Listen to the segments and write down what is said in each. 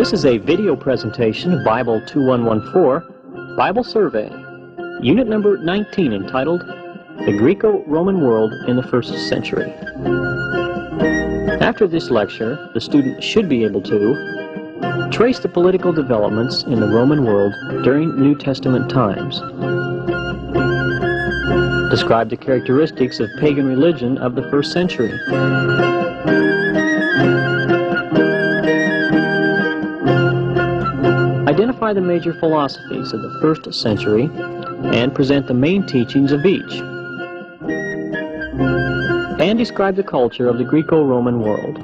This is a video presentation of Bible 2114, Bible Survey, Unit number 19, entitled The Greco-Roman World in the First Century. After this lecture, the student should be able to trace the political developments in the Roman world during New Testament times, describe the characteristics of pagan religion of the first century, identify the major philosophies of the first century and present the main teachings of each, and describe the culture of the Greco-Roman world.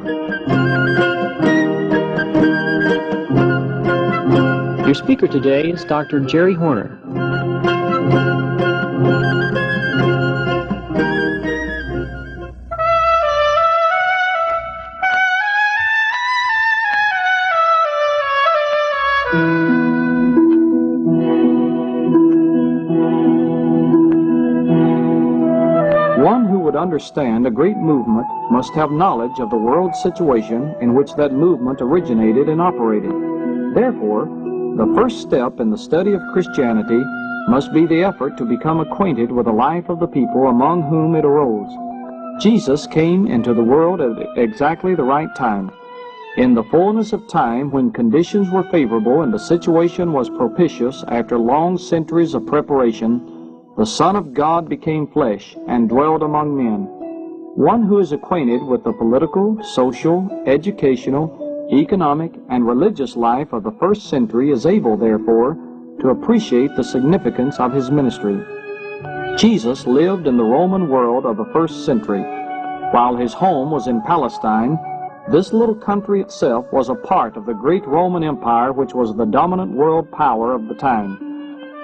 Your speaker today is Dr. Jerry Horner. One who would understand a great movement must have knowledge of the world situation in which that movement originated and operated. Therefore, the first step in the study of Christianity must be the effort to become acquainted with the life of the people among whom it arose. Jesus came into the world at exactly the right time. In the fullness of time, when conditions were favorable and the situation was propitious after long centuries of preparation, the Son of God became flesh and dwelled among men. One who is acquainted with the political, social, educational, economic, and religious life of the first century is able, therefore, to appreciate the significance of his ministry. Jesus lived in the Roman world of the first century. While his home was in Palestine, this little country itself was a part of the great Roman Empire, which was the dominant world power of the time.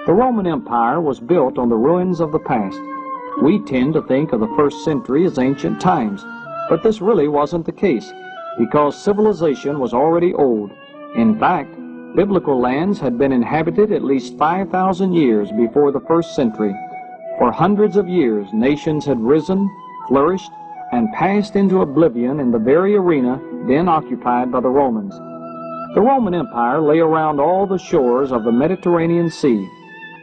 The Roman Empire was built on the ruins of the past. We tend to think of the first century as ancient times, but this really wasn't the case, because civilization was already old. In fact, biblical lands had been inhabited at least 5,000 years before the first century. For hundreds of years, nations had risen, flourished, and passed into oblivion in the very arena then occupied by the Romans. The Roman Empire lay around all the shores of the Mediterranean Sea.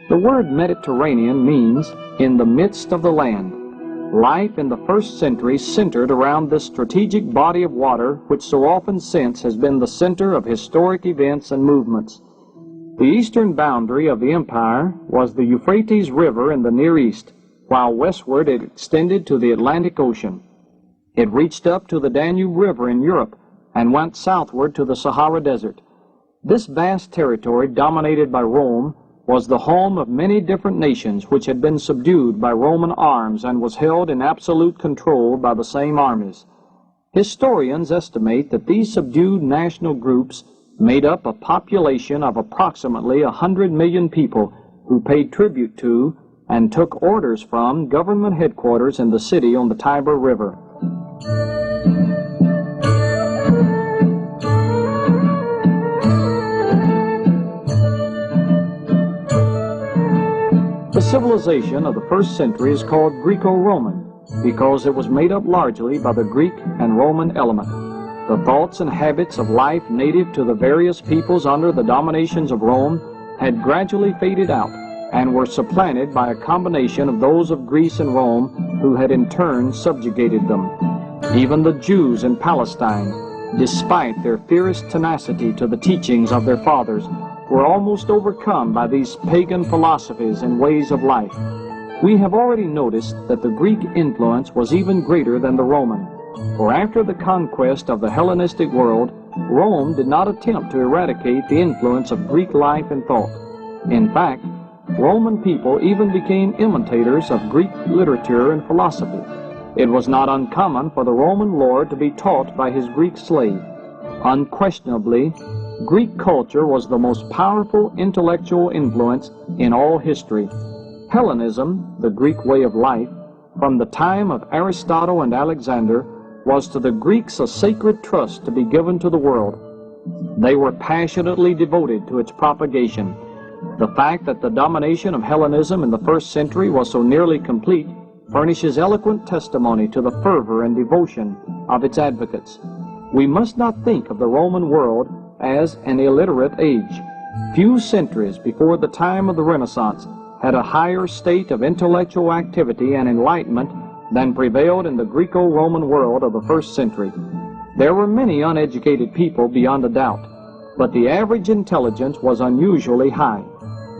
The word Mediterranean means in the midst of the land. Life in the first century centered around this strategic body of water which so often since has been the center of historic events and movements. The eastern boundary of the empire was the Euphrates River in the Near East, while westward it extended to the Atlantic Ocean. It reached up to the Danube River in Europe and went southward to the Sahara Desert. This vast territory, dominated by Rome, was the home of many different nations which had been subdued by Roman arms and was held in absolute control by the same armies. Historians estimate that these subdued national groups made up a population of approximately 100 million people who paid tribute to and took orders from government headquarters in the city on the Tiber River. The civilization of the first century is called Greco-Roman because it was made up largely by the Greek and Roman element. The thoughts and habits of life native to the various peoples under the dominations of Rome had gradually faded out and were supplanted by a combination of those of Greece and Rome, who had in turn subjugated them. Even the Jews in Palestine, despite their fierce tenacity to the teachings of their fathers, were almost overcome by these pagan philosophies and ways of life. We have already noticed that the Greek influence was even greater than the Roman, for after the conquest of the Hellenistic world, Rome did not attempt to eradicate the influence of Greek life and thought. In fact, Roman people even became imitators of Greek literature and philosophy. It was not uncommon for the Roman lord to be taught by his Greek slave. Unquestionably, Greek culture was the most powerful intellectual influence in all history. Hellenism, the Greek way of life, from the time of Aristotle and Alexander, was to the Greeks a sacred trust to be given to the world. They were passionately devoted to its propagation. The fact that the domination of Hellenism in the first century was so nearly complete furnishes eloquent testimony to the fervor and devotion of its advocates. We must not think of the Roman world as an illiterate age. Few centuries before the time of the Renaissance had a higher state of intellectual activity and enlightenment than prevailed in the Greco-Roman world of the first century. There were many uneducated people beyond a doubt, but the average intelligence was unusually high.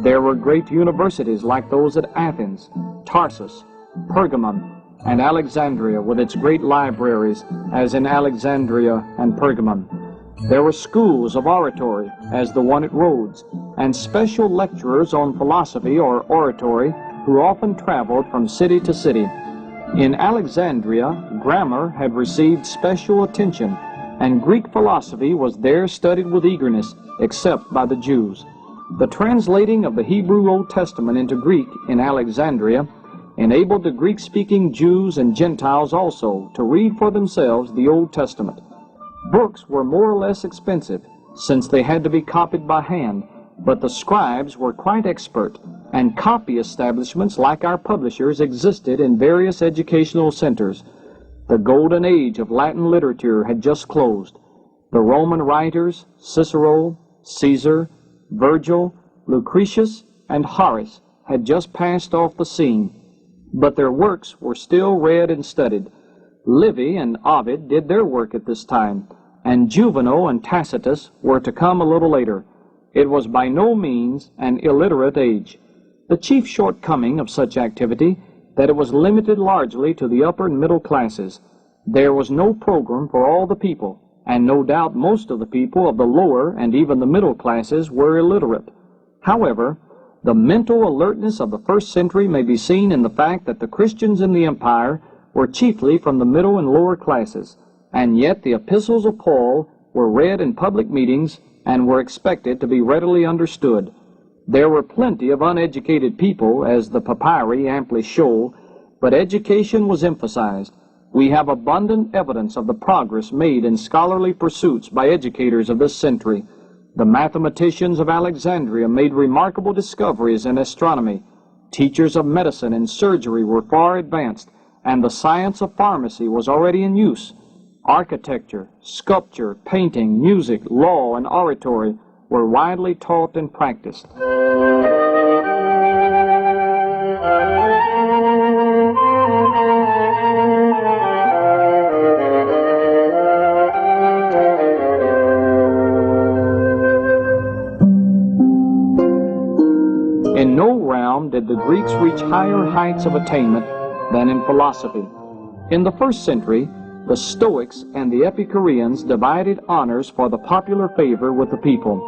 There were great universities like those at Athens, Tarsus, Pergamum, and Alexandria, with its great libraries, as in Alexandria and Pergamum. There were schools of oratory, as the one at Rhodes, and special lecturers on philosophy or oratory who often traveled from city to city. In Alexandria, grammar had received special attention, and Greek philosophy was there studied with eagerness, except by the Jews. The translating of the Hebrew Old Testament into Greek in Alexandria enabled the Greek-speaking Jews and Gentiles also to read for themselves the Old Testament. Books were more or less expensive, since they had to be copied by hand, but the scribes were quite expert, and copy establishments like our publishers existed in various educational centers. The golden age of Latin literature had just closed. The Roman writers, Cicero, Caesar, Virgil, Lucretius, and Horace, had just passed off the scene, but their works were still read and studied. Livy and Ovid did their work at this time, and Juvenal and Tacitus were to come a little later. It was by no means an illiterate age. The chief shortcoming of such activity that it was limited largely to the upper and middle classes. There was no program for all the people, and no doubt most of the people of the lower and even the middle classes were illiterate. However, the mental alertness of the first century may be seen in the fact that the Christians in the empire were chiefly from the middle and lower classes, and yet the epistles of Paul were read in public meetings and were expected to be readily understood. There were plenty of uneducated people, as the papyri amply show, but education was emphasized. We have abundant evidence of the progress made in scholarly pursuits by educators of this century. The mathematicians of Alexandria made remarkable discoveries in astronomy. Teachers of medicine and surgery were far advanced, and the science of pharmacy was already in use. Architecture, sculpture, painting, music, law, and oratory were widely taught and practiced. In no realm did the Greeks reach higher heights of attainment than in philosophy. In the first century, the Stoics and the Epicureans divided honors for the popular favor with the people.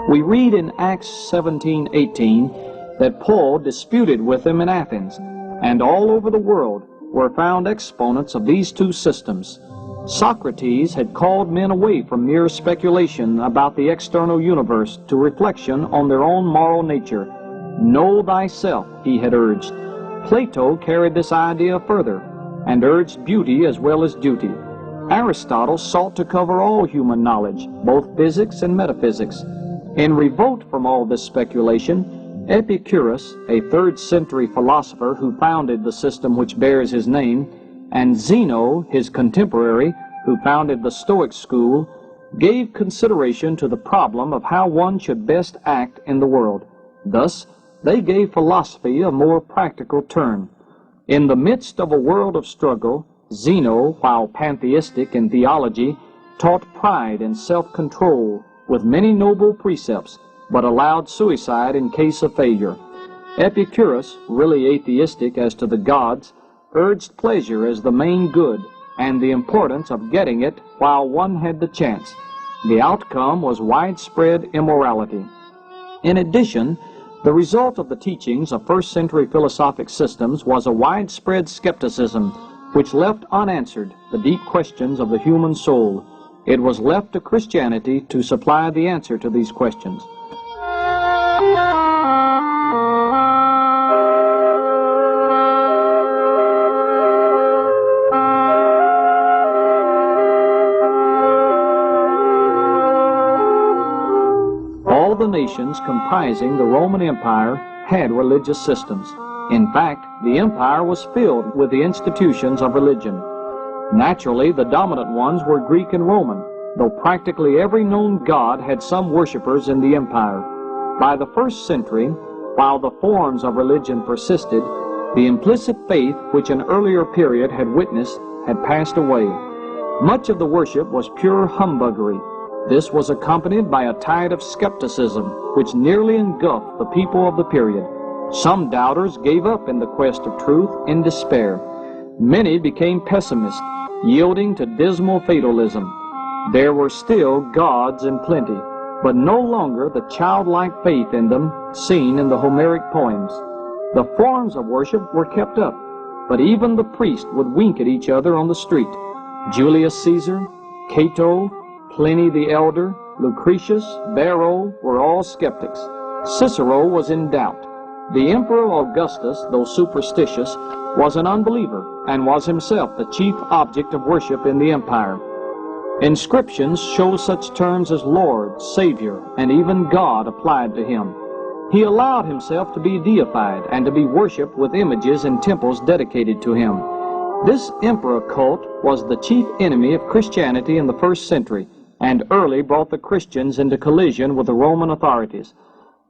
We read in Acts 17:18 that Paul disputed with them in Athens, and all over the world were found exponents of these two systems. Socrates had called men away from mere speculation about the external universe to reflection on their own moral nature. Know thyself, he had urged. Plato carried this idea further and urged beauty as well as duty. Aristotle sought to cover all human knowledge, both physics and metaphysics. In revolt from all this speculation, Epicurus, a 3rd century philosopher who founded the system which bears his name, and Zeno, his contemporary, who founded the Stoic school, gave consideration to the problem of how one should best act in the world. Thus, they gave philosophy a more practical turn. In the midst of a world of struggle, Zeno, while pantheistic in theology, taught pride and self-control with many noble precepts, but allowed suicide in case of failure. Epicurus, really atheistic as to the gods, urged pleasure as the main good and the importance of getting it while one had the chance. The outcome was widespread immorality. In addition, the result of the teachings of first-century philosophic systems was a widespread skepticism which left unanswered the deep questions of the human soul. It was left to Christianity to supply the answer to these questions. All the nations comprising the Roman Empire had religious systems. In fact, the empire was filled with the institutions of religion. Naturally, the dominant ones were Greek and Roman, though practically every known god had some worshippers in the empire. By the 1st century, while the forms of religion persisted, the implicit faith which an earlier period had witnessed had passed away. Much of the worship was pure humbuggery. This was accompanied by a tide of skepticism which nearly engulfed the people of the period. Some doubters gave up in the quest of truth in despair. Many became pessimists, yielding to dismal fatalism. There were still gods in plenty, but no longer the childlike faith in them seen in the Homeric poems. The forms of worship were kept up, but even the priest would wink at each other on the street. Julius Caesar, Cato, Pliny the Elder, Lucretius, Varro were all skeptics. Cicero was in doubt. The Emperor Augustus, though superstitious, was an unbeliever and was himself the chief object of worship in the empire. Inscriptions show such terms as Lord, Savior, and even God applied to him. He allowed himself to be deified and to be worshipped with images in temples dedicated to him. This emperor cult was the chief enemy of Christianity in the 1st century, and early brought the Christians into collision with the Roman authorities.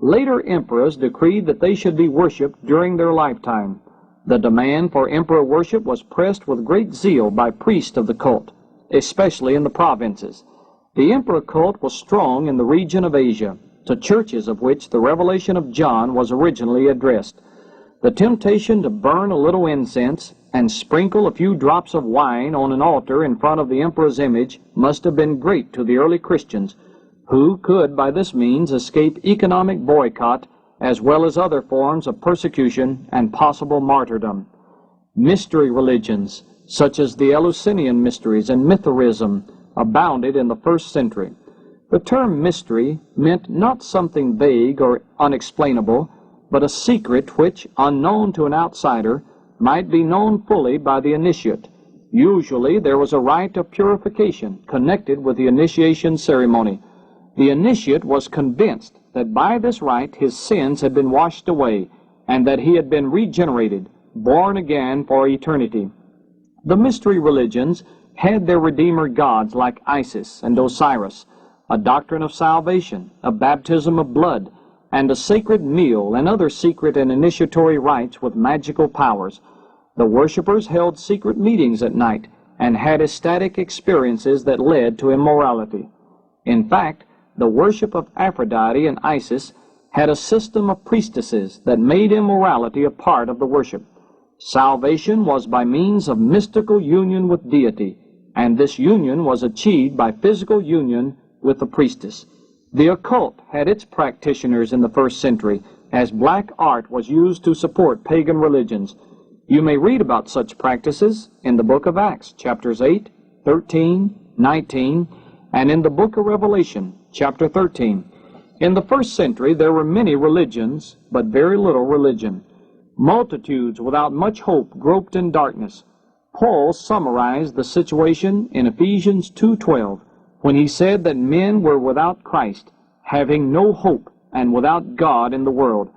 Later emperors decreed that they should be worshipped during their lifetime. The demand for emperor worship was pressed with great zeal by priests of the cult, especially in the provinces. The emperor cult was strong in the region of Asia, to churches of which the revelation of John was originally addressed. The temptation to burn a little incense and sprinkle a few drops of wine on an altar in front of the emperor's image must have been great to the early Christians, who could by this means escape economic boycott as well as other forms of persecution and possible martyrdom. Mystery religions, such as the Eleusinian mysteries and Mithraism, abounded in the 1st century. The term mystery meant not something vague or unexplainable, but a secret which, unknown to an outsider, might be known fully by the initiate. Usually there was a rite of purification connected with the initiation ceremony. The initiate was convinced that by this rite his sins had been washed away, and that he had been regenerated, born again for eternity. The mystery religions had their redeemer gods like Isis and Osiris, a doctrine of salvation, a baptism of blood, and a sacred meal and other secret and initiatory rites with magical powers. The worshippers held secret meetings at night and had ecstatic experiences that led to immorality. In fact, the worship of Aphrodite and Isis had a system of priestesses that made immorality a part of the worship. Salvation was by means of mystical union with deity, and this union was achieved by physical union with the priestess. The occult had its practitioners in the 1st century, as black art was used to support pagan religions. You may read about such practices in the book of Acts, chapters 8, 13, 19, and in the book of Revelation, chapter 13. In the 1st century there were many religions, but very little religion. Multitudes without much hope groped in darkness. Paul summarized the situation in Ephesians 2:12, when he said that men were without Christ, having no hope, and without God in the world.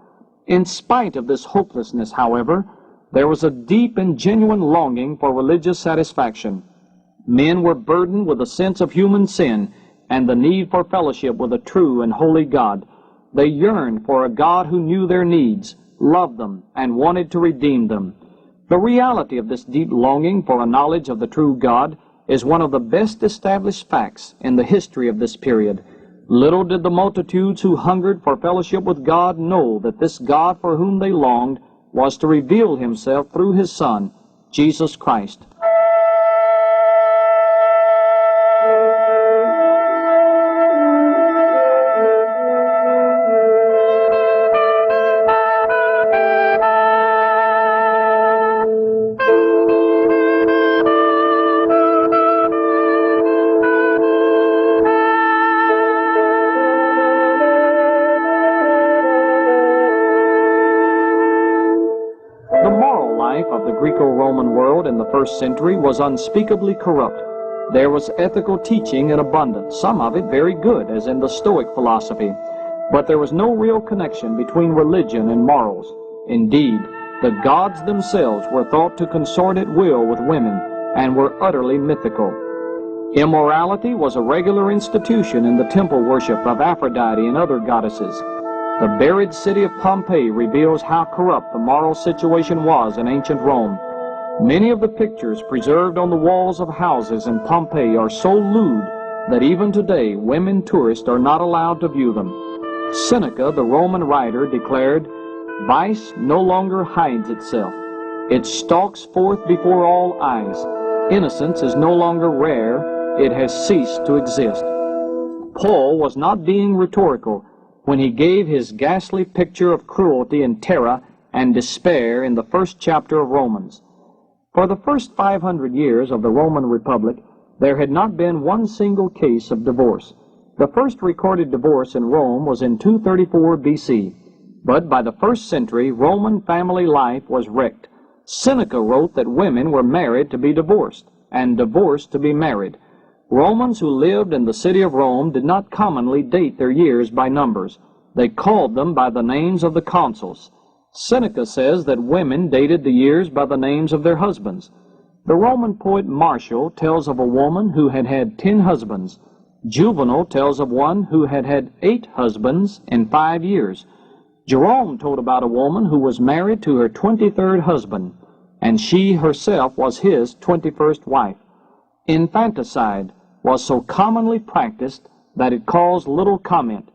In spite of this hopelessness, however, there was a deep and genuine longing for religious satisfaction. Men were burdened with a sense of human sin and the need for fellowship with a true and holy God. They yearned for a God who knew their needs, loved them, and wanted to redeem them. The reality of this deep longing for a knowledge of the true God is one of the best established facts in the history of this period. Little did the multitudes who hungered for fellowship with God know that this God for whom they longed was to reveal himself through his Son, Jesus Christ. Greco-Roman world in the 1st century was unspeakably corrupt. There was ethical teaching in abundance, some of it very good, as in the Stoic philosophy, but there was no real connection between religion and morals. Indeed, the gods themselves were thought to consort at will with women and were utterly mythical. Immorality was a regular institution in the temple worship of Aphrodite and other goddesses. The buried city of Pompeii reveals how corrupt the moral situation was in ancient Rome. Many of the pictures preserved on the walls of houses in Pompeii are so lewd that even today women tourists are not allowed to view them. Seneca, the Roman writer, declared, "Vice no longer hides itself. It stalks forth before all eyes. Innocence is no longer rare. It has ceased to exist." Paul was not being rhetorical when he gave his ghastly picture of cruelty and terror and despair in the first chapter of Romans. For the first 500 years of the Roman Republic, there had not been one single case of divorce. The first recorded divorce in Rome was in 234 B.C., but by the first century, Roman family life was wrecked. Seneca wrote that women were married to be divorced, and divorced to be married. Romans who lived in the city of Rome did not commonly date their years by numbers. They called them by the names of the consuls. Seneca says that women dated the years by the names of their husbands. The Roman poet Martial tells of a woman who had had 10 husbands. Juvenal tells of one who had had 8 husbands in 5 years. Jerome told about a woman who was married to her 23rd husband, and she herself was his 21st wife. Infanticide was so commonly practiced that it caused little comment.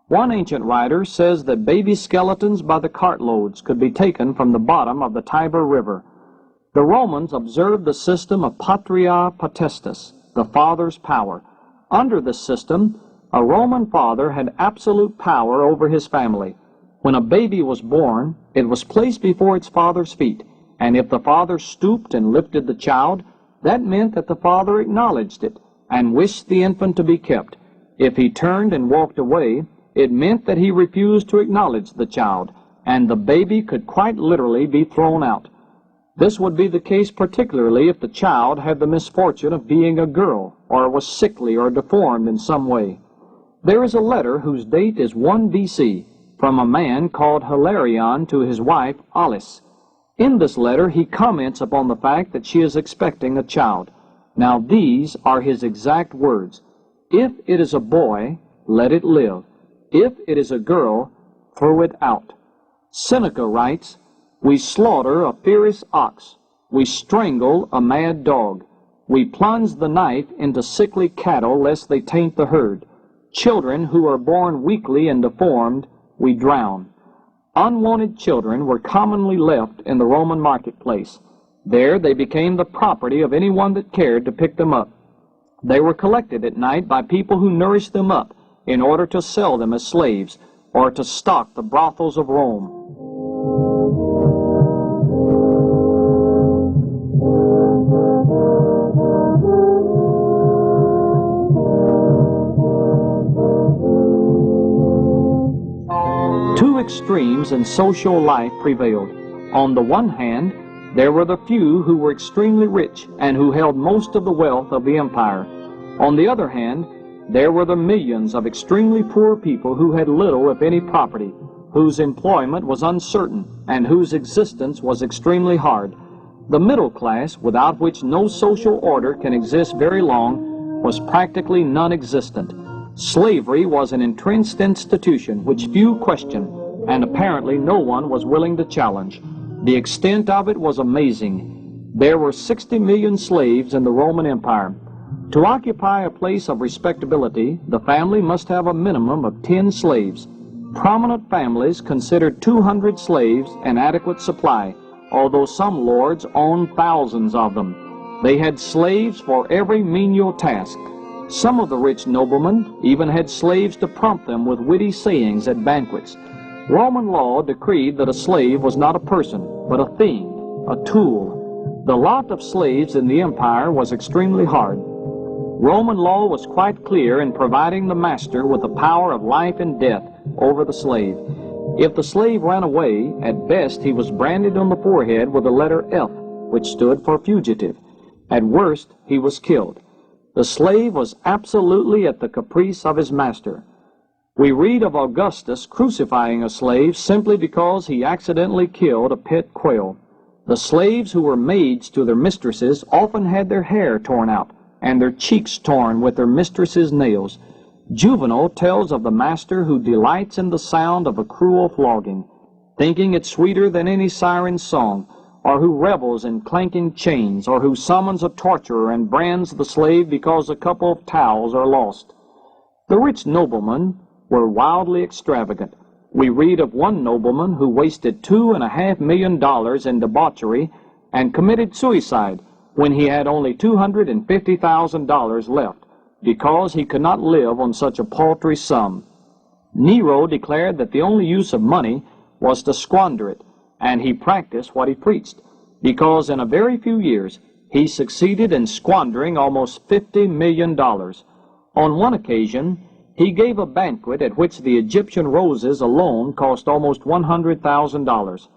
One ancient writer says that baby skeletons by the cartloads could be taken from the bottom of the Tiber River. The Romans observed the system of patria potestas, the father's power. Under this system, a Roman father had absolute power over his family. When a baby was born, it was placed before its father's feet, and if the father stooped and lifted the child, that meant that the father acknowledged it and wished the infant to be kept. If he turned and walked away, it meant that he refused to acknowledge the child, and the baby could quite literally be thrown out. This would be the case particularly if the child had the misfortune of being a girl, or was sickly or deformed in some way. There is a letter whose date is 1 B.C. from a man called Hilarion to his wife Alice. In this letter he comments upon the fact that she is expecting a child. Now these are his exact words: "If it is a boy, let it live. If it is a girl, throw it out." Seneca writes, "We slaughter a fierce ox. We strangle a mad dog. We plunge the knife into sickly cattle lest they taint the herd. Children who are born weakly and deformed, we drown." Unwanted children were commonly left in the Roman marketplace. There they became the property of anyone that cared to pick them up. They were collected at night by people who nourished them up in order to sell them as slaves or to stock the brothels of Rome. Two extremes in social life prevailed. On the one hand, there were the few who were extremely rich and who held most of the wealth of the empire. On the other hand, there were the millions of extremely poor people who had little, if any, property, whose employment was uncertain, and whose existence was extremely hard. The middle class, without which no social order can exist very long, was practically non-existent. Slavery was an entrenched institution which few questioned, and apparently no one was willing to challenge. The extent of it was amazing. There were 60 million slaves in the Roman Empire. To occupy a place of respectability, the family must have a minimum of 10 slaves. Prominent families considered 200 slaves an adequate supply, although some lords owned thousands of them. They had slaves for every menial task. Some of the rich noblemen even had slaves to prompt them with witty sayings at banquets. Roman law decreed that a slave was not a person, but a thing, a tool. The lot of slaves in the empire was extremely hard. Roman law was quite clear in providing the master with the power of life and death over the slave. If the slave ran away, at best he was branded on the forehead with the letter F, which stood for fugitive. At worst, he was killed. The slave was absolutely at the caprice of his master. We read of Augustus crucifying a slave simply because he accidentally killed a pet quail. The slaves who were maids to their mistresses often had their hair torn out, and their cheeks torn with their mistress's nails. Juvenal tells of the master who delights in the sound of a cruel flogging, thinking it sweeter than any siren's song, or who revels in clanking chains, or who summons a torturer and brands the slave because a couple of towels are lost. The rich noblemen were wildly extravagant. We read of one nobleman who wasted $2.5 million in debauchery and committed suicide when he had only $250,000 left, because he could not live on such a paltry sum. Nero declared that the only use of money was to squander it, and he practiced what he preached, because in a very few years he succeeded in squandering almost $50 million. On one occasion, he gave a banquet at which the Egyptian roses alone cost almost $100,000.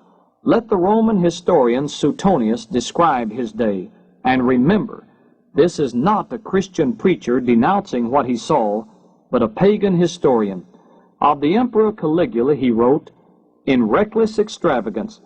Let the Roman historian Suetonius describe his day, and remember, this is not a Christian preacher denouncing what he saw, but a pagan historian. Of the Emperor Caligula he wrote, "In reckless extravagance,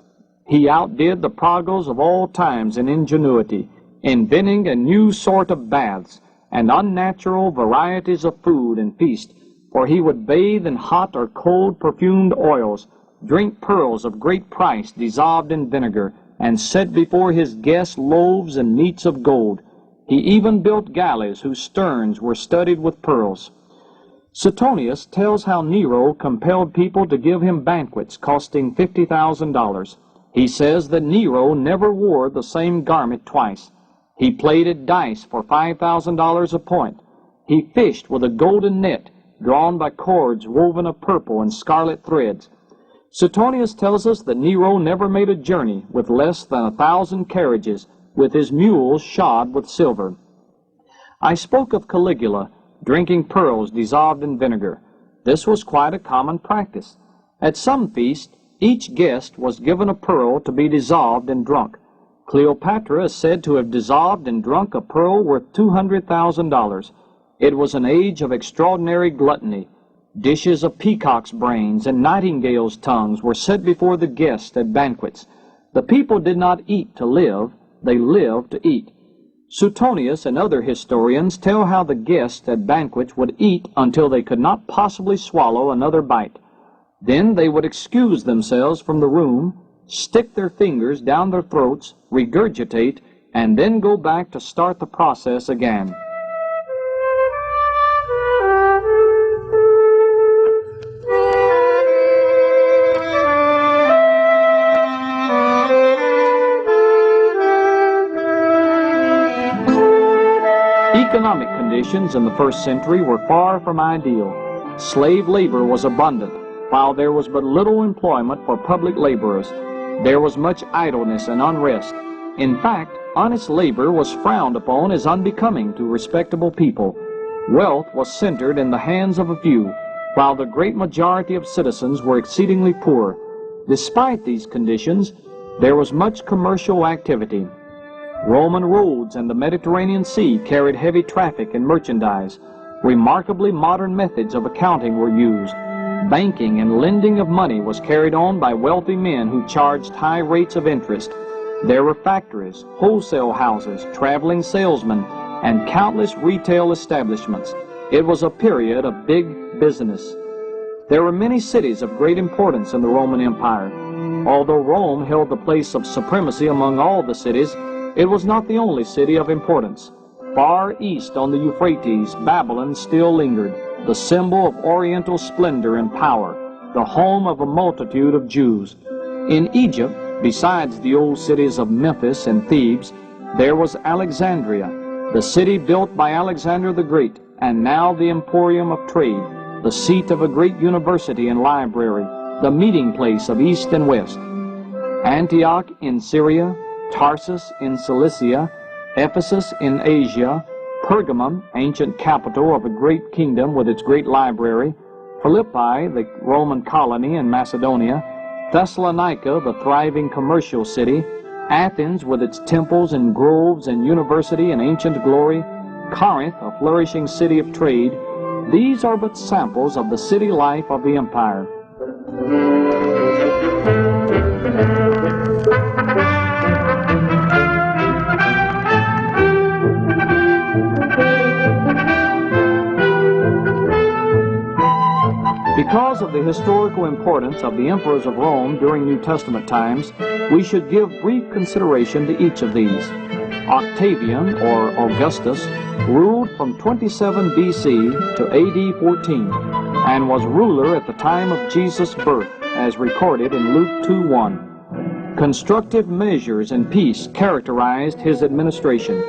he outdid the prodigals of all times in ingenuity, inventing a new sort of baths, and unnatural varieties of food and feast, for he would bathe in hot or cold perfumed oils, drink pearls of great price dissolved in vinegar, and set before his guests loaves and meats of gold. He even built galleys whose sterns were studded with pearls." Suetonius tells how Nero compelled people to give him banquets costing $50,000. He says that Nero never wore the same garment twice. He played at dice for $5,000 a point. He fished with a golden net drawn by cords woven of purple and scarlet threads. Suetonius tells us that Nero never made a journey with less than 1,000 carriages, with his mules shod with silver. I spoke of Caligula drinking pearls dissolved in vinegar. This was quite a common practice. At some feast, each guest was given a pearl to be dissolved and drunk. Cleopatra is said to have dissolved and drunk a pearl worth $200,000. It was an age of extraordinary gluttony. Dishes of peacock's brains and nightingale's tongues were set before the guests at banquets. The people did not eat to live, they lived to eat. Suetonius and other historians tell how the guests at banquets would eat until they could not possibly swallow another bite. Then they would excuse themselves from the room, stick their fingers down their throats, regurgitate, and then go back to start the process again. Economic conditions in the first century were far from ideal. Slave labor was abundant, while there was but little employment for public laborers. There was much idleness and unrest. In fact, honest labor was frowned upon as unbecoming to respectable people. Wealth was centered in the hands of a few, while the great majority of citizens were exceedingly poor. Despite these conditions, there was much commercial activity. Roman roads and the Mediterranean Sea carried heavy traffic and merchandise. Remarkably modern methods of accounting were used. Banking and lending of money was carried on by wealthy men who charged high rates of interest. There were factories, wholesale houses, traveling salesmen, and countless retail establishments. It was a period of big business. There were many cities of great importance in the Roman Empire. Although Rome held the place of supremacy among all the cities, it was not the only city of importance. Far east on the Euphrates, Babylon still lingered, the symbol of oriental splendor and power, the home of a multitude of Jews. In Egypt, besides the old cities of Memphis and Thebes, there was Alexandria, the city built by Alexander the Great, and now the emporium of trade, the seat of a great university and library, the meeting place of East and West. Antioch in Syria, Tarsus in Cilicia, Ephesus in Asia, Pergamum, ancient capital of a great kingdom with its great library, Philippi, the Roman colony in Macedonia, Thessalonica, the thriving commercial city, Athens with its temples and groves and university and ancient glory, Corinth, a flourishing city of trade. These are but samples of the city life of the empire. Because of the historical importance of the emperors of Rome during New Testament times, we should give brief consideration to each of these. Octavian, or Augustus, ruled from 27 BC to AD 14 and was ruler at the time of Jesus' birth, as recorded in Luke 2:1. Constructive measures and peace characterized his administration.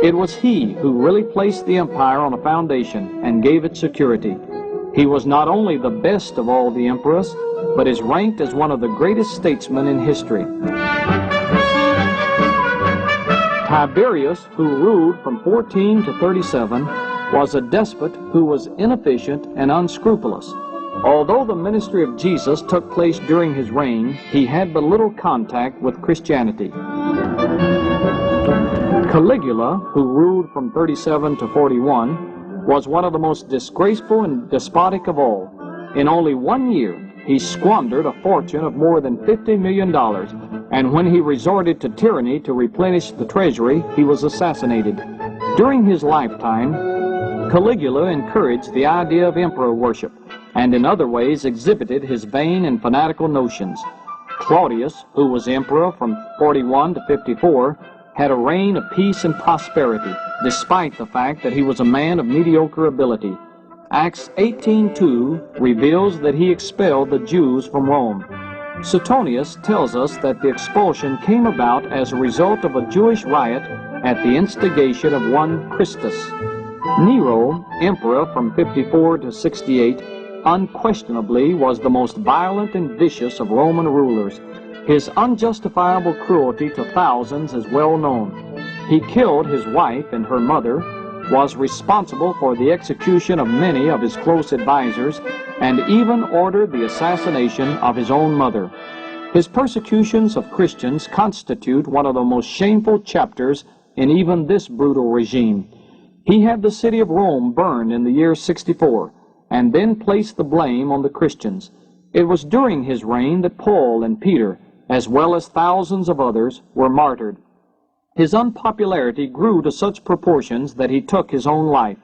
It was he who really placed the empire on a foundation and gave it security. He was not only the best of all the emperors, but is ranked as one of the greatest statesmen in history. Tiberius, who ruled from 14 to 37, was a despot who was inefficient and unscrupulous. Although the ministry of Jesus took place during his reign, he had but little contact with Christianity. Caligula, who ruled from 37 to 41, was one of the most disgraceful and despotic of all. In only 1 year, he squandered a fortune of more than $50 million, and when he resorted to tyranny to replenish the treasury, he was assassinated. During his lifetime, Caligula encouraged the idea of emperor worship, and in other ways exhibited his vain and fanatical notions. Claudius, who was emperor from 41 to 54, had a reign of peace and prosperity, despite the fact that he was a man of mediocre ability. Acts 18:2 reveals that he expelled the Jews from Rome. Suetonius tells us that the expulsion came about as a result of a Jewish riot at the instigation of one Christus. Nero, emperor from 54 to 68, unquestionably was the most violent and vicious of Roman rulers. His unjustifiable cruelty to thousands is well known. He killed his wife and her mother, was responsible for the execution of many of his close advisors, and even ordered the assassination of his own mother. His persecutions of Christians constitute one of the most shameful chapters in even this brutal regime. He had the city of Rome burned in the year 64, and then placed the blame on the Christians. It was during his reign that Paul and Peter, as well as thousands of others, were martyred. His unpopularity grew to such proportions that he took his own life.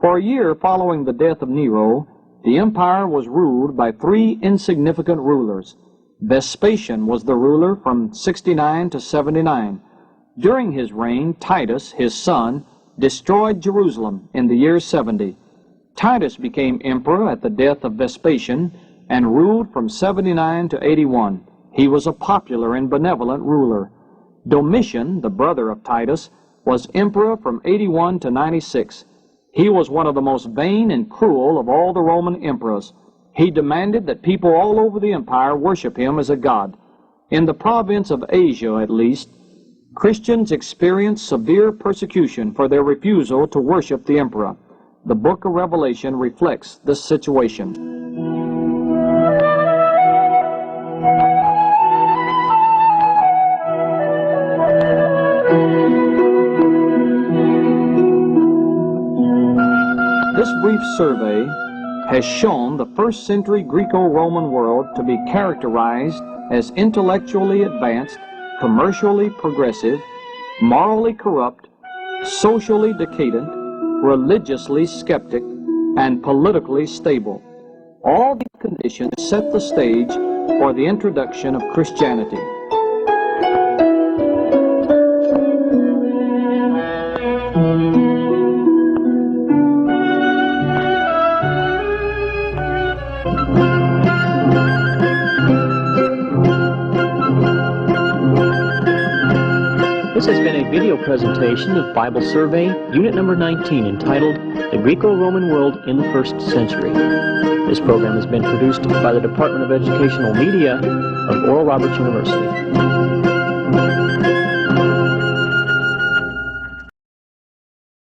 For a year following the death of Nero, the empire was ruled by 3 insignificant rulers. Vespasian was the ruler from 69 to 79. During his reign, Titus, his son, destroyed Jerusalem in the year 70. Titus became emperor at the death of Vespasian and ruled from 79 to 81. He was a popular and benevolent ruler. Domitian, the brother of Titus, was emperor from 81 to 96. He was one of the most vain and cruel of all the Roman emperors. He demanded that people all over the empire worship him as a god. In the province of Asia, at least, Christians experienced severe persecution for their refusal to worship the emperor. The book of Revelation reflects this situation. This brief survey has shown the first century Greco-Roman world to be characterized as intellectually advanced, commercially progressive, morally corrupt, socially decadent, religiously skeptic, and politically stable. All these conditions set the stage for the introduction of Christianity. This has been a video presentation of Bible Survey, Unit number 19, entitled The Greco-Roman World in the First Century. This program has been produced by the Department of Educational Media of Oral Roberts University.